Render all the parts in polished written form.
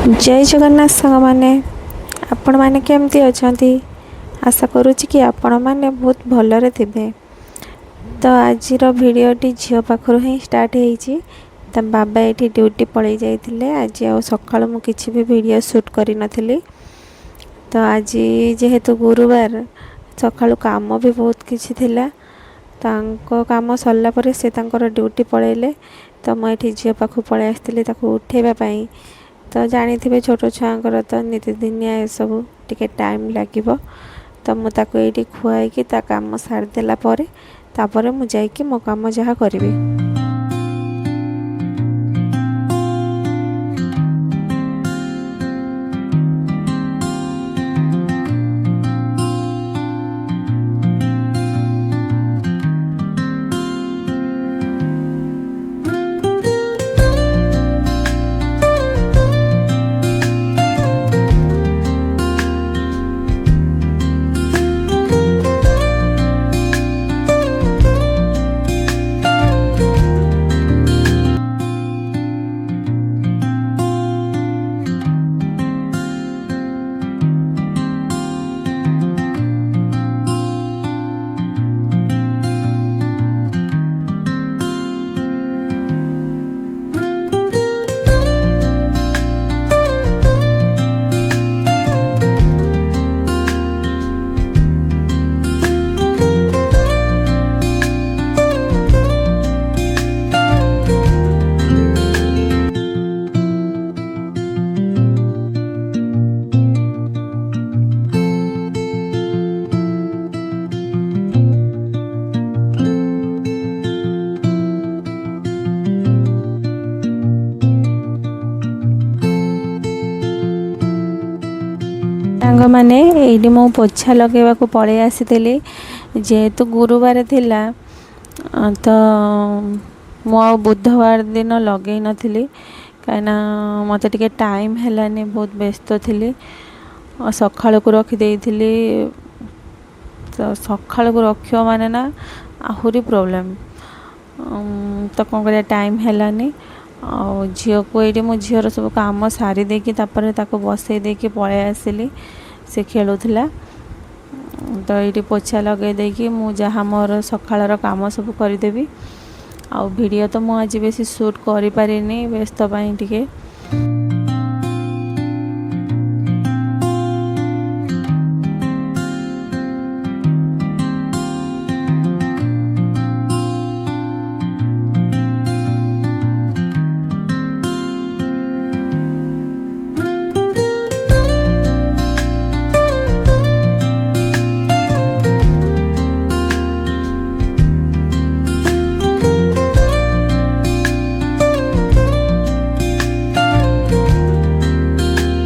जय जगन्नाथ सांग मैंने आपण मैंने केमती अच्छा आशा करुच्ची कि आपण मैंने बहुत भलरे थे। तो आज भिडटी झील पाखर ही स्टार्ट हो बाबा ये ड्यूटी पलि जाते आज आ सका मुझे भी वीडियो शूट करी नथिली। तो आज जेहेतु गुरुवार सका काम भी बहुत किसी थिला काम सरला पर से ड्यूटी पलैले। तो मुझे झील पाख पलि आसती उठेबाई। तो जानी थे छोट छुआर तो नीतिदिनिया ये सब टिके टाइम लगे। तो मुझे ये खुआई काम सारीदेला मुझे मो काम जहाँ करी। सांग मैंने ये मो पोछा लगेवा को पड़े आसी जेहेतु गुरुवार थिला। तो मु बुधवार दिन लगे नी कहीं मत टे टाइम है बहुत व्यस्त थी सका को रखीदे। तो सका को रख माने ना आहुरी प्रोब्लेम। तो कौन कर टाइम है झील को ये मो झीर सब कम सारी देकी बसई देकी पलि आसली से खेलुला। तो ये पोछा लगे देकी जहाँ मोर सकाळ काम सब करदेवी। आ वीडियो तो मुझे आज बेसी शूट कर पारिनी व्यस्त टिके।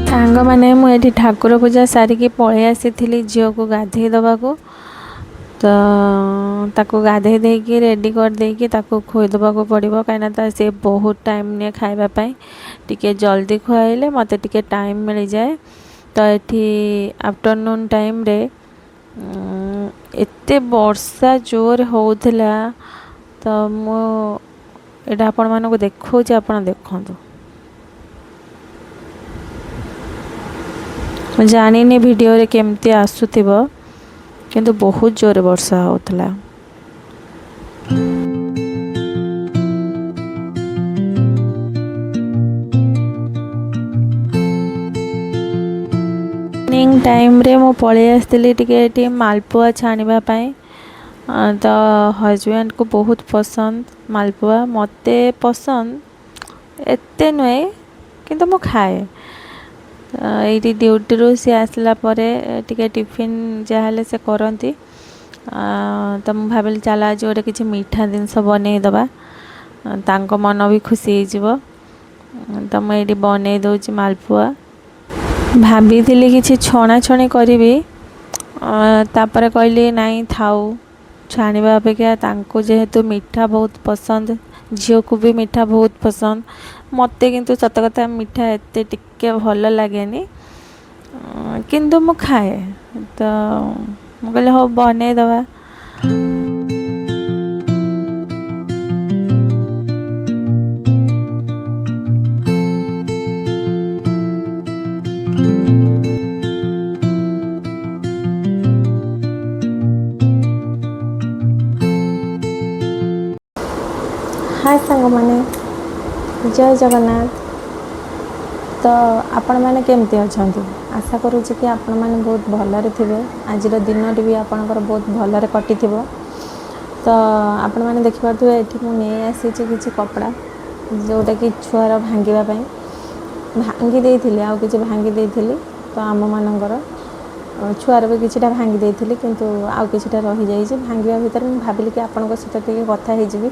सांग मैंने मुझे ठाकुर पूजा सारिकी पलि आसी झील को गाधे दबा को। तो ताको गाधे देकी रेडी कर देकी खुईदबा को पड़ो कहीं सी बहुत टाइम नहीं खावाई टिके जल्दी खुआइले मत टिके टाइम मिल जाए। तो ये आफ्टरनून टाइम रे एते वर्षा जोर होउथिला। तो मुझे आपण मानक देखो आपण देखु जानी वीडियो रे केमती आसुथिबो किंतु बहुत जोर वर्षा होतला। इवनिंग टाइम रे मो पलि आसती टिके मालपुआ छाणीबा पाई। तो हजबैंड को बहुत पसंद मालपुआ मते पसंद एते नुए किंतु मो खाए। ये ड्यूटी रू सी आसला टिके टिफिन जहाँ से करती। तो मुझे भाविली चल आज गोटे किसी मीठा जिनस बनईदबा तांको मन भी खुशी हो। तो मुझे बनई दूची मालपुआ भाभी किसी छणा छणी करी तापर कहली नाई थाऊ छाणीबा अपेक्षा तांको जेहेतु मीठा बहुत पसंद झील को भी मीठा बहुत पसंद मत किंतु सत कथा मीठा एते टिके भल लगे किंतु मु खाए। तो मु कहले हो बनई दबा। ସାଙ୍ଗମାନେ ଜୟ ଜଗନ୍ନାଥ। ତ ଆପଣମାନେ କେମିତି ଅଛନ୍ତି? ଆଶା କରୁଛି କି ଆପଣମାନେ ବହୁତ ଭଲରେ ଥିବେ। ଆଜିର ଦିନଟି ବି ଆପଣଙ୍କର ବହୁତ ଭଲରେ କଟିଥିବ। ତ ଆପଣମାନେ ଦେଖିପାରୁଥିବେ ଏଠି ମୁଁ ନେଇ ଆସିଛି କିଛି କପଡ଼ା, ଯେଉଁଟାକି ଛୁଆର ଭାଙ୍ଗିବା ପାଇଁ ଭାଙ୍ଗି ଦେଇଥିଲି, ଆଉ କିଛି ଭାଙ୍ଗି ଦେଇଥିଲି। ତ ଆମମାନଙ୍କର ଛୁଆର ବି କିଛିଟା ଭାଙ୍ଗି ଦେଇଥିଲି, କିନ୍ତୁ ଆଉ କିଛିଟା ରହିଯାଇଛି। ଭାଙ୍ଗିବା ଭିତରେ ମୁଁ ଭାବିଲି କି ଆପଣଙ୍କ ସହିତ ଟିକେ କଥା ହେଇଯିବି,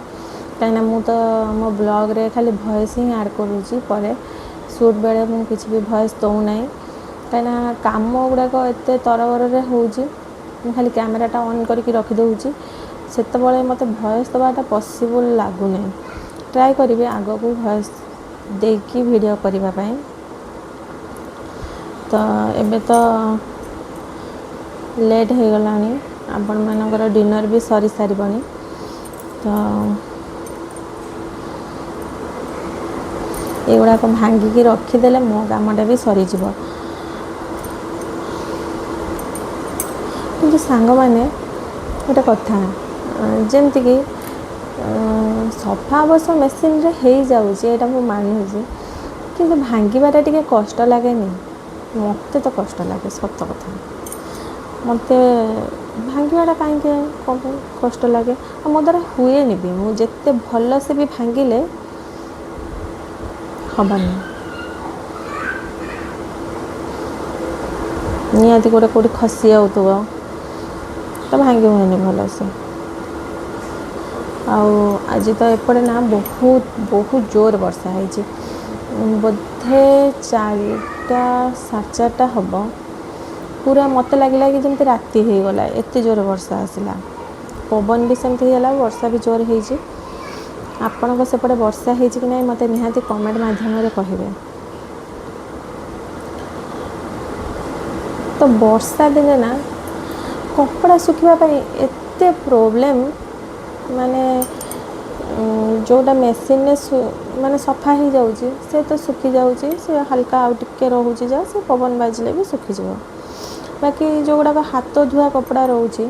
କାହିଁକିନା ମୁଁ ତ ମୋ ବ୍ଲଗ୍ରେ ଖାଲି ଭଏସ୍ ହିଁ ଆଡ଼୍ କରୁଛି। ପରେ ସୁଟ୍ ବେଳେ ମୁଁ କିଛି ବି ଭଏସ୍ ଦେଉନାହିଁ, କାହିଁକିନା କାମ ଗୁଡ଼ାକ ଏତେ ତରବରରେ ହେଉଛି। ମୁଁ ଖାଲି କ୍ୟାମେରାଟା ଅନ୍ କରିକି ରଖିଦେଉଛି, ସେତେବେଳେ ମୋତେ ଭଏସ୍ ଦେବାଟା ପସିବୁଲ୍ ଲାଗୁନାହିଁ। ଟ୍ରାଏ କରିବି ଆଗକୁ ଭଏସ୍ ଦେଇକି ଭିଡ଼ିଓ କରିବା ପାଇଁ। ତ ଏବେ ତ ଲେଟ୍ ହେଇଗଲାଣି, ଆପଣମାନଙ୍କର ଡିନର୍ ବି ସରିସାରିବଣି। ତ ଏଗୁଡ଼ାକ ଭାଙ୍ଗିକି ରଖିଦେଲେ ମୋ କାମଟା ବି ସରିଯିବ। କିନ୍ତୁ ସାଙ୍ଗମାନେ ଗୋଟେ କଥା, ଯେମିତିକି ସଫା ଅବଶ୍ୟ ମେସିନ୍ରେ ହେଇଯାଉଛି, ଏଇଟା ମୁଁ ମାନୁଛି, କିନ୍ତୁ ଭାଙ୍ଗିବାଟା ଟିକେ କଷ୍ଟ ଲାଗେନି? ମୋତେ ତ କଷ୍ଟ ଲାଗେ, ସତ କଥା। ମୋତେ ଭାଙ୍ଗିବାଟା କାହିଁକି କଷ୍ଟ ଲାଗେ, ଆଉ ମୋ ଦ୍ୱାରା ହୁଏନି ବି। ମୁଁ ଯେତେ ଭଲସେ ବି ଭାଙ୍ଗିଲେ ହବନି, ନିହାତି କେଉଁଠି ଖସି ଯାଉଥିବ, ତ ଭାଙ୍ଗି ହୁଏନି ଭଲସେ। ଆଉ ଆଜି ତ ଏପଟେ ନା ବହୁତ ଜୋର ବର୍ଷା ହେଇଛି। ବୋଧେ 4ଟା 4:30 ହେବ। ପୁରା ମୋତେ ଲାଗିଲା କି ଯେମିତି ରାତି ହେଇଗଲା, ଏତେ ଜୋର ବର୍ଷା ଆସିଲା। ପବନ ବି ସେମିତି ହେଇଗଲା, ବର୍ଷା ବି ଜୋର ହେଇଛି। ଆପଣଙ୍କ ସେପଟେ ବର୍ଷା ହେଇଛି କି ନାହିଁ ମୋତେ ନିହାତି କମେଣ୍ଟ ମାଧ୍ୟମରେ କହିବେ। ତ ବର୍ଷା ଦିନେ ନା କପଡ଼ା ଶୁଖିବା ପାଇଁ ଏତେ ପ୍ରୋବ୍ଲେମ୍, ମାନେ ଯେଉଁଟା ମେସିନ୍ରେ ମାନେ ସଫା ହେଇଯାଉଛି ସେ ତ ଶୁଖିଯାଉଛି, ସେ ହାଲକା ଆଉ ଟିକେ ରହୁଛି, ଯାହା ସେ ପବନ ବାଜିଲେ ବି ଶୁଖିଯିବ। ବାକି ଯେଉଁଗୁଡ଼ାକ ହାତ ଧୁଆ କପଡ଼ା ରହୁଛି,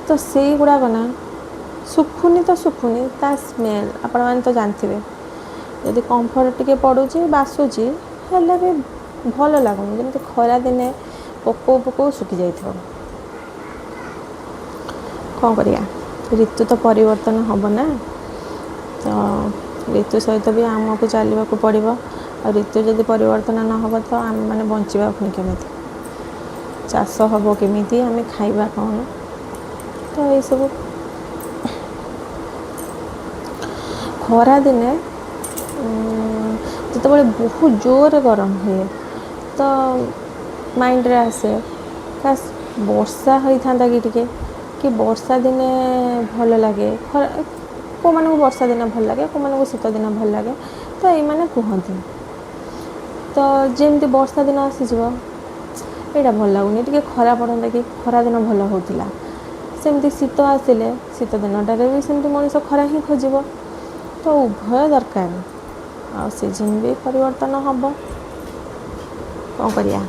ତ ସେଇଗୁଡ଼ାକ ନା ଶୁଖୁନି ତ ଶୁଖୁନି, ତା ସ୍ମେଲ୍ ଆପଣମାନେ ତ ଜାଣିଥିବେ। ଯଦି କମ୍ଫର୍ଟ ଟିକେ ପଡ଼ୁଛି, ବାସୁଛି, ହେଲେ ବି ଭଲ ଲାଗୁନି, ଯେମିତି ଖରାଦିନେ ପୋକୋ ଶୁଖିଯାଇଥିବ। କ'ଣ କରିବା, ଋତୁ ତ ପରିବର୍ତ୍ତନ ହେବ ନା। ତ ଋତୁ ସହିତ ବି ଆମକୁ ଚାଲିବାକୁ ପଡ଼ିବ। ଆଉ ଋତୁ ଯଦି ପରିବର୍ତ୍ତନ ନ ହେବ ତ ଆମେମାନେ ବଞ୍ଚିବା ପୁଣି କେମିତି? ଚାଷ ହେବ କେମିତି? ଆମେ ଖାଇବା କ'ଣ? ତ ଏଇସବୁ ଖରାଦିନେ ଯେତେବେଳେ ବହୁତ ଜୋରରେ ଗରମ ହୁଏ, ତ ମାଇଣ୍ଡରେ ଆସେ କାସ୍ ବର୍ଷା ହୋଇଥାନ୍ତା କି ଟିକେ, କି ବର୍ଷା ଦିନେ ଭଲ ଲାଗେ। କେଉଁମାନଙ୍କୁ ବର୍ଷା ଦିନ ଭଲ ଲାଗେ, କେଉଁମାନଙ୍କୁ ଶୀତ ଦିନ ଭଲ ଲାଗେ, ତ ଏଇମାନେ କୁହନ୍ତି। ତ ଯେମିତି ବର୍ଷା ଦିନ ଆସିଯିବ, ଏଇଟା ଭଲ ଲାଗୁନି, ଟିକେ ଖରା ପଡ଼ନ୍ତା କି, ଖରାଦିନ ଭଲ ହେଉଥିଲା। ସେମିତି ଶୀତ ଆସିଲେ ଶୀତ ଦିନଟାରେ ବି ସେମିତି ମଣିଷ ଖରା ହିଁ ଖୋଜିବ। ତ ଉଭୟ ଦରକାର, ଆଉ ସିଜନ୍ ବି ପରିବର୍ତ୍ତନ ହେବ, କ'ଣ କରିବା।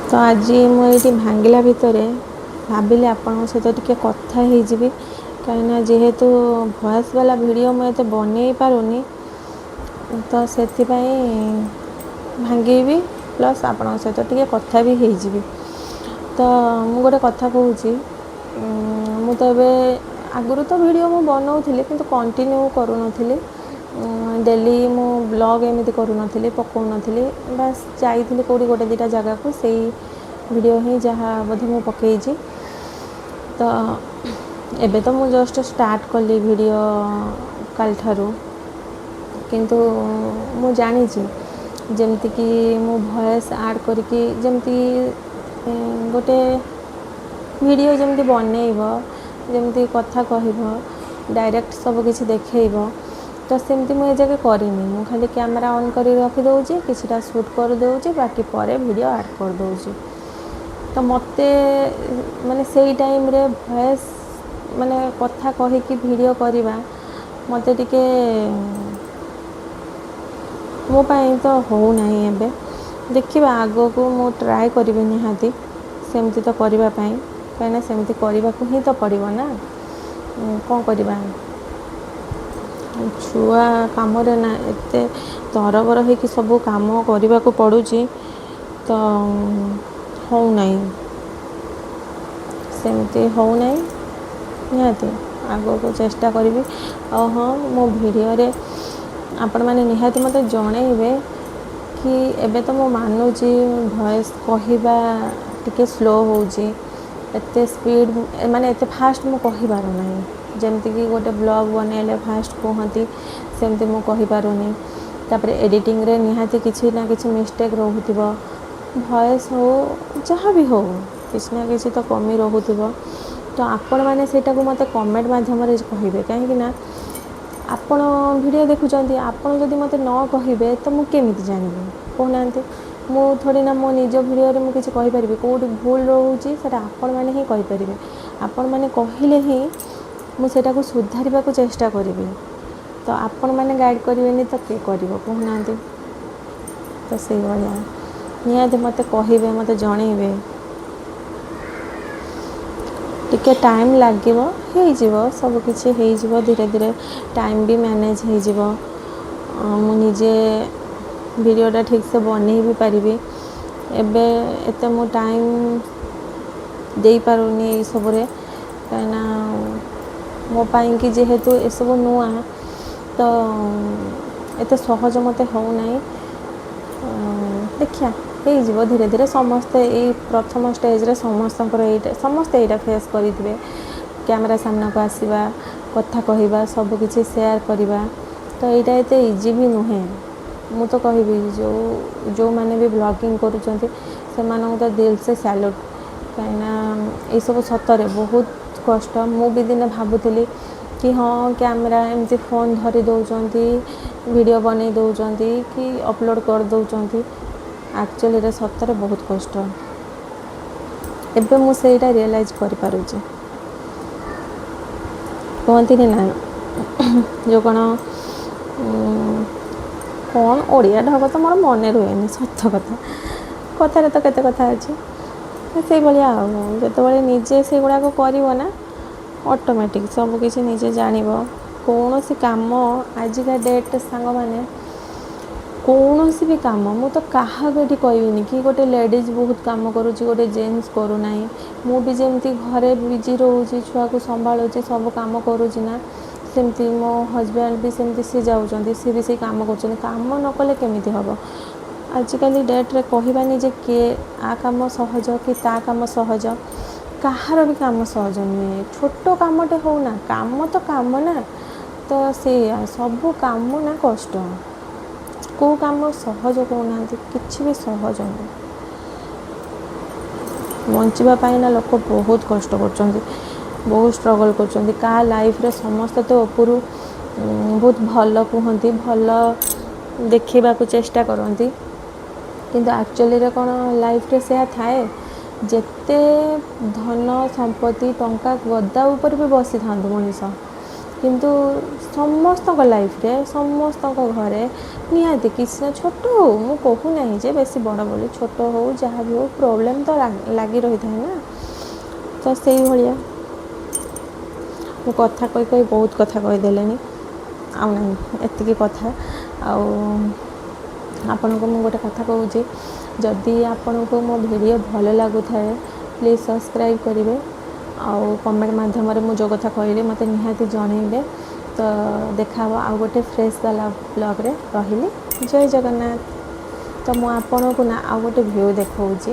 ତ ଆଜି ମୁଁ ଏଇଠି ଭାଙ୍ଗିଲା ଭିତରେ ଭାବିଲି ଆପଣଙ୍କ ସହିତ ଟିକେ କଥା ହେଇଯିବି, କାହିଁକିନା ଯେହେତୁ ଭଏସ୍ ବାଲା ଭିଡ଼ିଓ ମୁଁ ଏତେ ବନେଇ ପାରୁନି, ତ ସେଥିପାଇଁ ଭାଙ୍ଗିବି, ପ୍ଲସ୍ ଆପଣଙ୍କ ସହିତ ଟିକେ କଥା ବି ହେଇଯିବି। ତ ମୁଁ ଗୋଟେ କଥା କହୁଛି, ମୁଁ ତ ଏବେ ଆଗରୁ ତ ଭିଡ଼ିଓ ମୁଁ ବନାଉଥିଲି, କିନ୍ତୁ କଣ୍ଟିନ୍ୟୁ କରୁନଥିଲି। ଡେଲି ମୁଁ ବ୍ଲଗ୍ ଏମିତି କରୁନଥିଲି, ପକାଉନଥିଲି। ବାସ୍ ଯାଇଥିଲି କେଉଁଠି ଗୋଟେ ଦୁଇଟା ଜାଗାକୁ, ସେଇ ଭିଡ଼ିଓ ହିଁ ଯାହା ବୋଧେ ମୁଁ ପକାଇଛି। ତ ଏବେ ତ ମୁଁ ଜଷ୍ଟ ଷ୍ଟାର୍ଟ କଲି ଭିଡ଼ିଓ କାଲିଠାରୁ, କିନ୍ତୁ ମୁଁ ଜାଣିଛି ଯେମିତିକି ମୁଁ ଭଏସ୍ ଆଡ଼୍ କରିକି ଯେମିତି ଗୋଟେ ଭିଡ଼ିଓ ଯେମିତି ବନେଇବ, ଯେମିତି କଥା କହିବ, ଡାଇରେକ୍ଟ ସବୁ କିଛି ଦେଖେଇବ, ତ ସେମିତି ମୁଁ ଏ ଯାକେ କରିନି। ମୁଁ ଖାଲି କ୍ୟାମେରା ଅନ୍ କରି ରଖିଦେଉଛି, କିଛିଟା ସୁଟ୍ କରିଦେଉଛି, ବାକି ପରେ ଭିଡ଼ିଓ ଆଡ଼୍ କରିଦେଉଛି। ତ ମୋତେ ମାନେ ସେଇ ଟାଇମ୍ରେ ଭଏସ୍ ମାନେ କଥା କହିକି ଭିଡ଼ିଓ କରିବା ମୋତେ ଟିକେ ମୋ ପାଇଁ ତ ହେଉନାହିଁ। ଏବେ ଦେଖିବା, ଆଗକୁ ମୁଁ ଟ୍ରାଏ କରିବି ନିହାତି ସେମିତି ତ କରିବା ପାଇଁ, କାହିଁକିନା ସେମିତି କରିବାକୁ ହିଁ ତ ପଡ଼ିବ ନା। କ'ଣ କରିବା, ଛୁଆ କାମରେ ନା ଏତେ ତରବର ହେଇକି ସବୁ କାମ କରିବାକୁ ପଡ଼ୁଛି, ତ ହେଉନାହିଁ, ସେମିତି ହେଉନାହିଁ। ନିହାତି ଆଗକୁ ଚେଷ୍ଟା କରିବି। ଆଉ ହଁ, ମୋ ଭିଡ଼ିଓରେ ଆପଣମାନେ ନିହାତି ମୋତେ ଜଣେଇବେ କି ଏବେ ତ ମୁଁ ମାନୁଛି ଭଏସ୍ କହିବା ଟିକେ ସ୍ଲୋ ହେଉଛି, ଏତେ ସ୍ପିଡ଼ ମାନେ ଏତେ ଫାଷ୍ଟ ମୁଁ କହିପାରୁନାହିଁ। ଯେମିତିକି ଗୋଟେ ବ୍ଲଗ୍ ବନେଇଲେ ଫାଷ୍ଟ କୁହନ୍ତି, ସେମିତି ମୁଁ କହିପାରୁନି। ତାପରେ ଏଡ଼ିଟିଂରେ ନିହାତି କିଛି ନା କିଛି ମିଷ୍ଟେକ୍ ରହୁଥିବ, ଭଏସ୍ ହେଉ ଯାହା ବି ହେଉ କିଛି ନା କିଛି ତ କମି ରହୁଥିବ। ତ ଆପଣମାନେ ସେଇଟାକୁ ମୋତେ କମେଣ୍ଟ ମାଧ୍ୟମରେ କହିବେ, କାହିଁକିନା ଆପଣ ଭିଡ଼ିଓ ଦେଖୁଛନ୍ତି, ଆପଣ ଯଦି ମୋତେ ନ କହିବେ ତ ମୁଁ କେମିତି ଜାଣିବି କହୁନାହାନ୍ତି। ମୁଁ ଥୋଡ଼ି ନା ମୋ ନିଜ ଭିଡ଼ିଓରେ ମୁଁ କିଛି କହିପାରିବି, କେଉଁଠି ଭୁଲ ରହୁଛି ସେଇଟା ଆପଣମାନେ ହିଁ କହିପାରିବେ। ଆପଣମାନେ କହିଲେ ହିଁ ମୁଁ ସେଇଟାକୁ ସୁଧାରିବାକୁ ଚେଷ୍ଟା କରିବି। ତ ଆପଣମାନେ ଗାଇଡ଼ କରିବେନି ତ କିଏ କରିବ କହୁନାହାନ୍ତି। ତ ସେଇଭଳିଆ ନିହାତି ମୋତେ କହିବେ, ମୋତେ ଜଣେଇବେ। ଟିକେ ଟାଇମ୍ ଲାଗିବ, ହେଇଯିବ, ସବୁକିଛି ହେଇଯିବ, ଧୀରେ ଧୀରେ ଟାଇମ୍ ବି ମ୍ୟାନେଜ୍ ହେଇଯିବ। ମୁଁ ନିଜେ ଭିଡ଼ିଓଟା ଠିକ୍ସେ ବନେଇ ବି ପାରିବି। ଏବେ ଏତେ ମୁଁ ଟାଇମ୍ ଦେଇପାରୁନି ଏଇସବୁରେ, କାହିଁକିନା ମୋ ପାଇଁକି ଯେହେତୁ ଏସବୁ ନୂଆ, ତ ଏତେ ସହଜ ମୋତେ ହେଉନାହିଁ। ଦେଖିବା ହେଇଯିବ ଧୀରେ ଧୀରେ। ସମସ୍ତେ ଏଇ ପ୍ରଥମ ଷ୍ଟେଜ୍ରେ ସମସ୍ତେ ଏଇଟା ଫେସ୍ କରିଥିବେ। କ୍ୟାମେରା ସାମ୍ନାକୁ ଆସିବା, କଥା କହିବା, ସବୁକିଛି ସେୟାର କରିବା, ତ ଏଇଟା ଏତେ ଇଜି ବି ନୁହେଁ। ମୁଁ ତ କହିବି ଯେଉଁମାନେ ବି ବ୍ଲଗିଂ କରୁଛନ୍ତି ସେମାନଙ୍କୁ ତ ଦିଲ୍ ସେ ସ୍ୟାଲୁଟ୍, କାହିଁକିନା ଏଇସବୁ ସତରେ ବହୁତ କଷ୍ଟ। ମୁଁ ବି ଦିନେ ଭାବୁଥିଲି କି ହଁ, କ୍ୟାମେରା ଏମିତି ଫୋନ୍ ଧରି ଦେଉଛନ୍ତି, ଭିଡ଼ିଓ ବନେଇ ଦେଉଛନ୍ତି କି ଅପଲୋଡ଼ କରିଦେଉଛନ୍ତି, ଆକ୍ଚୁଆଲିରେ ସତରେ ବହୁତ କଷ୍ଟ। ଏବେ ମୁଁ ସେଇଟା ରିଏଲାଇଜ୍ କରିପାରୁଛି। କୁହନ୍ତିନି ନା ଯେଉଁ କ'ଣ ଓଡ଼ିଆ ଢଗ ତ ମୋର ମନେ ରୁହେନି, ସତ କଥା, କଥାରେ ତ କେତେ କଥା ଅଛି। ସେଇଭଳିଆ ଆଉ ଯେତେବେଳେ ନିଜେ ସେଗୁଡ଼ାକ କରିବ ନା, ଅଟୋମେଟିକ୍ ସବୁକିଛି ନିଜେ ଜାଣିବ। କୌଣସି କାମ ଆଜିକା ଡେଟ୍ରେ ସାଙ୍ଗମାନେ, କୌଣସି ବି କାମ, ମୁଁ ତ କାହାକୁ ଏଠି କହିବିନି କି ଗୋଟେ ଲେଡ଼ିଜ୍ ବହୁତ କାମ କରୁଛି, ଗୋଟେ ଜେଣ୍ଟସ୍ କରୁନାହିଁ। ମୁଁ ବି ଯେମିତି ଘରେ ବିଜି ରହୁଛି, ଛୁଆକୁ ସମ୍ଭାଳୁଛି, ସବୁ କାମ କରୁଛି ନା, ସେମିତି ମୋ ହଜବେଣ୍ଡ ବି ସେମିତି, ସିଏ ଯାଉଛନ୍ତି, ସିଏ ବି ସେଇ କାମ କରୁଛନ୍ତି। କାମ ନ କଲେ କେମିତି ହେବ? ଆଜିକାଲି ଡେଟ୍ରେ କହିବାନି ଯେ କିଏ ଆ କାମ ସହଜ କି ତା କାମ ସହଜ, କାହାର ବି କାମ ସହଜ ନୁହେଁ। ଛୋଟ କାମଟେ ହେଉ ନା, କାମ ତ କାମ ନା। ତ ସେଇଆ, ସବୁ କାମ ନା କଷ୍ଟ। କେଉଁ କାମ ସହଜ କହୁନାହାନ୍ତି? କିଛି ବି ସହଜ ନୁହେଁ। ବଞ୍ଚିବା ପାଇଁ ନା ଲୋକ ବହୁତ କଷ୍ଟ କରୁଛନ୍ତି, ବହୁତ ଷ୍ଟ୍ରଗଲ୍ କରୁଛନ୍ତି। କାହା ଲାଇଫ୍ରେ ସମସ୍ତେ ତ ଉପରୁ ବହୁତ ଭଲ କୁହନ୍ତି, ଭଲ ଦେଖେଇବାକୁ ଚେଷ୍ଟା କରନ୍ତି, କିନ୍ତୁ ଆକ୍ଚୁଆଲିରେ କ'ଣ ଲାଇଫ୍ରେ ସେୟା ଥାଏ? ଯେତେ ଧନ ସମ୍ପତ୍ତି, ଟଙ୍କା ଗଦା ଉପରେ ବି ବସିଥାନ୍ତୁ ମଣିଷ, କିନ୍ତୁ ସମସ୍ତଙ୍କ ଲାଇଫ୍ରେ, ସମସ୍ତଙ୍କ ଘରେ ନିହାତି କିଛି ନା, ଛୋଟ ହେଉ, ମୁଁ କହୁନାହିଁ ଯେ ବେଶୀ ବଡ଼ ବୋଲି, ଛୋଟ ହେଉ ଯାହା ବି ହେଉ, ପ୍ରୋବ୍ଲେମ୍ ତ ଲାଗି ରହିଥାଏ ନା। ତ ସେଇଭଳିଆ ମୁଁ କଥା କହି କହି ବହୁତ କଥା କହିଦେଲେଣି, ଆଉ ନାହିଁ ଏତିକି କଥା। ଆଉ ଆପଣଙ୍କୁ ମୁଁ ଗୋଟେ କଥା କହୁଛି, ଯଦି ଆପଣଙ୍କୁ ମୋ ଭିଡ଼ିଓ ଭଲ ଲାଗୁଥାଏ ପ୍ଲିଜ୍ ସବସ୍କ୍ରାଇବ୍ କରିବେ। ଆଉ କମେଣ୍ଟ ମାଧ୍ୟମରେ ମୁଁ ଯେଉଁ କଥା କହିଲି ମୋତେ ନିହାତି ଜଣେଇବେ। ତ ଦେଖା ହେବ ଆଉ ଗୋଟେ ଫ୍ରେଶ୍ ବାଲା ବ୍ଲଗ୍ରେ। ରହିଲି, ଜୟ ଜଗନ୍ନାଥ। ତ ମୁଁ ଆପଣଙ୍କୁ ନା ଆଉ ଗୋଟେ ଭିଉ ଦେଖାଉଛି।